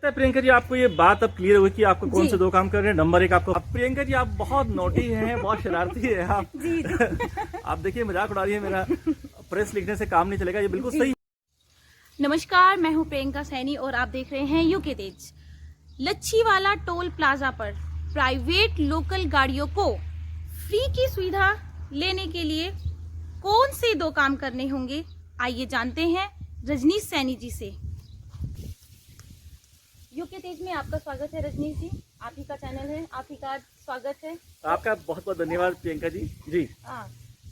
है प्रियंका जी, आपको ये बात अब क्लियर हुई कि आपको कौन से दो काम कर रहे हैं। नंबर एक, आपको, अब प्रियंका जी आप बहुत नोटी हैं, बहुत शरारती है आप। जी आप देखिए मजाक उड़ा रही है मेरा। प्रेस लिखने से काम नहीं चलेगा, ये बिल्कुल सही। नमस्कार, मैं हूं प्रियंका सैनी और आप देख रहे हैं यूके तेज। लच्छीवाला टोल प्लाजा पर प्राइवेट लोकल गाड़ियों को फ्री की सुविधा लेने के लिए कौन से दो काम करने होंगे, आइए जानते हैं रजनीश सैनी जी से। यूके तेज में आपका स्वागत है रजनीश जी, आप ही का चैनल है, आप ही का स्वागत है। आपका बहुत बहुत धन्यवाद प्रियंका जी। जी हाँ,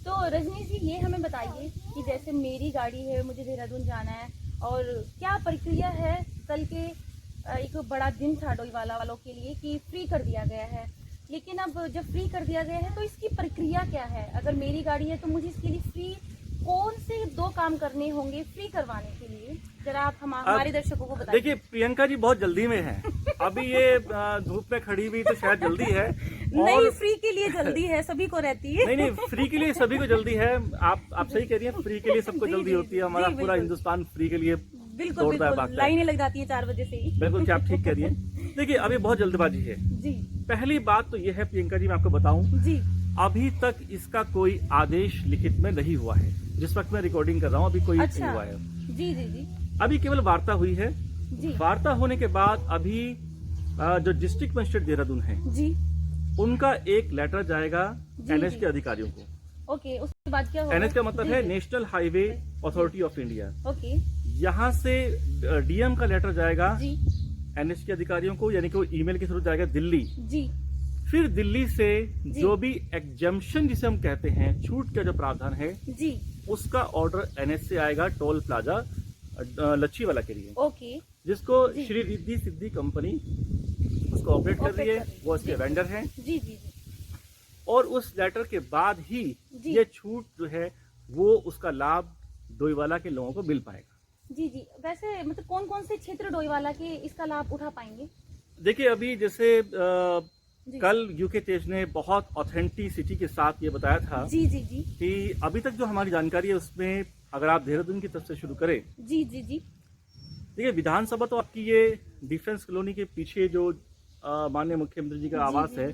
तो रजनीश जी ये हमें बताइए कि जैसे मेरी गाड़ी है, मुझे देहरादून जाना है और क्या प्रक्रिया है। कल के एक बड़ा दिन था डोईवाला वालों के लिए कि फ्री कर दिया गया है, लेकिन अब जब फ्री कर दिया गया है तो इसकी प्रक्रिया क्या है। अगर मेरी गाड़ी है तो मुझे इसके लिए फ्री कौन से दो काम करने होंगे फ्री करवाने के लिए, जरा आप हमारे दर्शकों को बताइए। देखिए प्रियंका जी बहुत जल्दी में है, अभी ये धूप में खड़ी हुई तो शायद जल्दी है। नहीं, फ्री के लिए जल्दी है, सभी को रहती है। नहीं, फ्री के लिए सभी को जल्दी है। आप सही कह रही हैं, फ्री के लिए सबको जल्दी होती है। हमारा पूरा हिंदुस्तान फ्री के लिए बिल्कुल लाइनें लग जाती है 4 बजे से ही। बिल्कुल, क्या आप ठीक कह रही हैं। देखिए अभी बहुत जल्दबाजी है जी। पहली बात तो यह है प्रियंका जी, मैं आपको बताऊं जी, अभी तक इसका कोई आदेश लिखित में नहीं हुआ है। जिस वक्त मैं रिकॉर्डिंग कर रहा हूँ अभी कोई नहीं हुआ है। जी जी जी। अभी केवल वार्ता हुई है जी। वार्ता होने के बाद अभी जो डिस्ट्रिक्ट मजिस्ट्रेट देहरादून है जी, उनका एक लेटर जाएगा एनएच के अधिकारियों को। ओके, उसके बाद क्या होगा? एनएच का मतलब है national highway authority of India. Okay, यहाँ से डीएम का लेटर जाएगा जी एनएच के अधिकारियों को, यानी कि वो ईमेल के थ्रू जाएगा दिल्ली। जी। फिर दिल्ली से जो भी एग्जम्पशन जिसे हम कहते हैं, छूट का जो प्रावधान है, जी, उसका ऑर्डर एनएच से आएगा टोल प्लाजा लच्छीवाला के लिए। ओके, जिसको श्री रिद्धि सिद्धि कंपनी उसको ऑपरेट कर रही है, वो इसके वेंडर हैं। जी जी जी। और उस लेटर के बाद ही ये छूट जो है वो उसका लाभ डोईवाला के लोगों को मिल पाएगा। जी जी। वैसे मतलब कौन कौन से क्षेत्र डोईवाला के इसका लाभ उठा पाएंगे? देखिए अभी जैसे कल यूके तेज ने बहुत ऑथेंटिसिटी के साथ ये बताया था जी जी जी कि अभी तक जो हमारी जानकारी है उसमें अगर आप देहरादून की तरफ से शुरू करें। जी जी जी। देखिए विधानसभा तो आपकी ये डिफेंस कॉलोनी के पीछे जो माननीय मुख्यमंत्री जी का आवास है,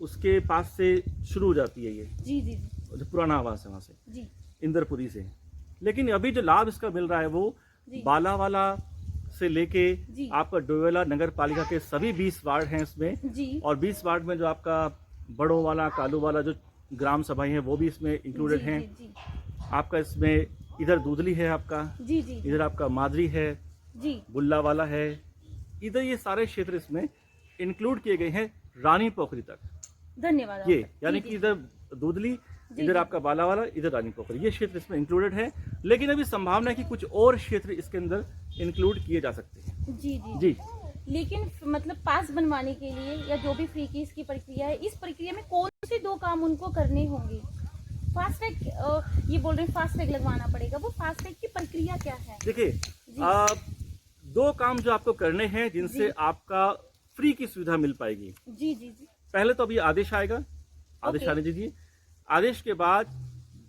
उसके पास से शुरू हो जाती है ये। जी जी जी। जो पुराना आवास है वहां से, जी, इंद्रपुरी से। लेकिन अभी जो लाभ इसका मिल रहा है वो बालावाला से लेके आपका डोईवाला नगर पालिका के सभी 20 वार्ड हैं इसमें जी। और 20 वार्ड में जो आपका बड़ों वाला, कालू वाला जो ग्राम सभाएं हैं वो भी इसमें इंक्लूडेड हैं। जी, आपका इसमें इधर दूधली है आपका, जी जी, इधर आपका मादरी है जी, बुल्ला वाला है, इधर ये सारे क्षेत्र इसमें इंक्लूड किए गए हैं रानी पोखरी तक। धन्यवाद। ये यानी कि इधर दूधली, इधर आपका बालावाला, इधर रानी पोखरी, ये क्षेत्र इसमें इंक्लूडेड है। लेकिन अभी संभावना है कि कुछ और क्षेत्र इसके अंदर इंक्लूड किए जा सकते हैं। जी जी जी। लेकिन मतलब पास बनवाने के लिए या जो भी फ्री की इसकी प्रक्रिया है, इस प्रक्रिया में कौन से दो काम उनको करने होंगे? फास्टैग, ये बोल रहे हैं फास्टैग लगवाना पड़ेगा, वो फास्टैग की प्रक्रिया क्या है? देखिए दो काम जो आपको करने हैं जिनसे आपका फ्री की सुविधा मिल पाएगी। जी जी जी। पहले तो अभी आदेश आएगा, आदेश आने दीजिए। आदेश के बाद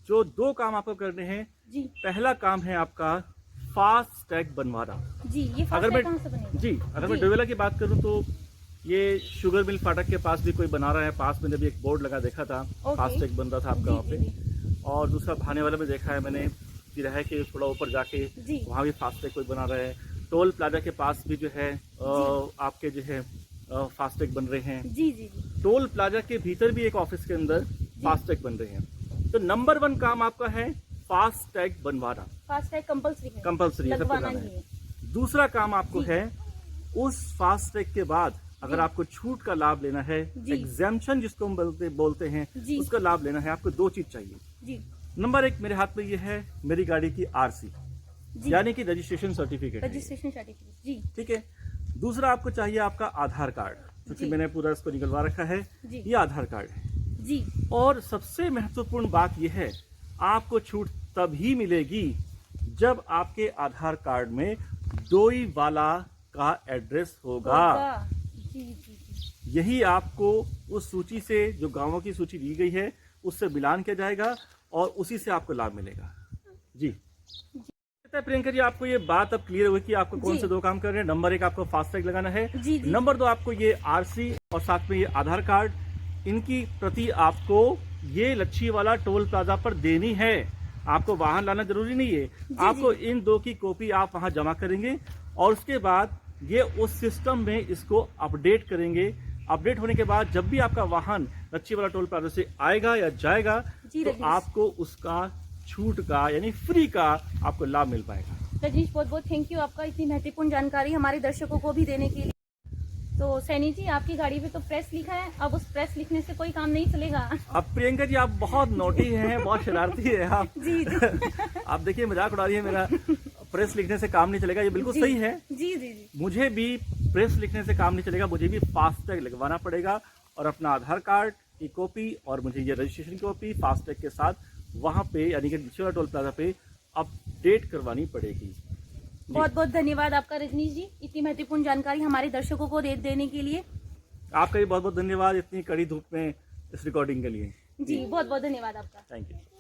जो दो काम आपको करने हैं, जी, पहला काम है आपका फास्ट टैग बनवाना। जी, ये फास्टैग कहाँ से बनेगा? जी, अगर मैं डोईवाला की बात करूं तो ये शुगर मिल फाटक के पास भी कोई बना रहा है। पास में भी एक बोर्ड लगा देखा था, फास्ट टैग बन रहा था आपका वहाँ पे। और दूसरा भाने वाला में देखा है मैंने, तिराहे के थोड़ा ऊपर जाके वहाँ भी फास्ट टैग कोई बना रहा है। टोल प्लाजा के पास भी जो है आपके जो है फास्ट टैग बन रहे हैं। जी जी जी। टोल प्लाजा के भीतर भी एक ऑफिस के अंदर फास्ट टैग बन रहे हैं। तो नंबर 1 काम आपका है फास्ट टैग बनवाना। फास्टैग कंपल्सरी है, सबको जाना है। दूसरा काम आपको है उस फास्ट टैग के बाद अगर आपको छूट का लाभ लेना है, एग्जेम्पशन जिसको हम बोलते हैं, उसका लाभ लेना है, आपको 2 चीज चाहिए। जी। नंबर 1 मेरे हाथ में ये है मेरी गाड़ी की आरसी, यानी कि रजिस्ट्रेशन सर्टिफिकेट। जी, ठीक है। दूसरा आपको चाहिए आपका आधार कार्ड, क्योंकि मैंने पूरा इसको निकलवा रखा है। ये आधार कार्ड है जी। और सबसे महत्वपूर्ण बात यह है, आपको छूट तभी मिलेगी जब आपके आधार कार्ड में डोईवाला का एड्रेस होगा। जी जी जी। यही आपको उस सूची से, जो गांवों की सूची दी गई है, उससे मिलान किया जाएगा और उसी से आपको लाभ मिलेगा। जी। लगता है प्रियंका जी आपको ये बात अब क्लियर हुई कि आपको कौन जी। से 2 काम करने हैं। नंबर 1 आपको फास्टैग लगाना है, जी जी नंबर 2 आपको ये आरसी और साथ में ये आधार कार्ड, इनकी प्रति आपको ये लच्छी वाला टोल प्लाजा पर देनी है। आपको वाहन लाना जरूरी नहीं है, आपको इन 2 की कॉपी आप वहां जमा करेंगे और उसके बाद ये उस सिस्टम में इसको अपडेट करेंगे। अपडेट होने के बाद जब भी आपका वाहन लच्छी वाला टोल प्लाजा से आएगा या जाएगा जी तो रजनीश। आपको उसका छूट का यानी फ्री का आपको लाभ मिल पाएगा। रजनीश बहुत बहुत थैंक यू आपका इतनी महत्वपूर्ण जानकारी हमारे दर्शकों को भी देने के लिए। तो सैनी जी आपकी गाड़ी पे तो प्रेस लिखा है, अब उस प्रेस लिखने से कोई काम नहीं चलेगा। अब प्रियंका जी आप बहुत नोटी हैं, बहुत शरारती है आप। जी जी आप देखिए मजाक उड़ा रही है मेरा। प्रेस लिखने से काम नहीं चलेगा, ये बिल्कुल जी, सही है। जी जी जी मुझे भी प्रेस लिखने से काम नहीं चलेगा, मुझे भी फास्टैग लगवाना पड़ेगा और अपना आधार कार्ड की कॉपी और मुझे ये रजिस्ट्रेशन की कॉपी फास्टैग के साथ वहां पे यानी कि लच्छी वाला टोल प्लाजा पे अपडेट करवानी पड़ेगी। बहुत बहुत धन्यवाद आपका रजनीश जी इतनी महत्वपूर्ण जानकारी हमारे दर्शकों को देने के लिए। आपका भी बहुत बहुत धन्यवाद इतनी कड़ी धूप में इस रिकॉर्डिंग के लिए। जी बहुत बहुत धन्यवाद आपका। Thank you.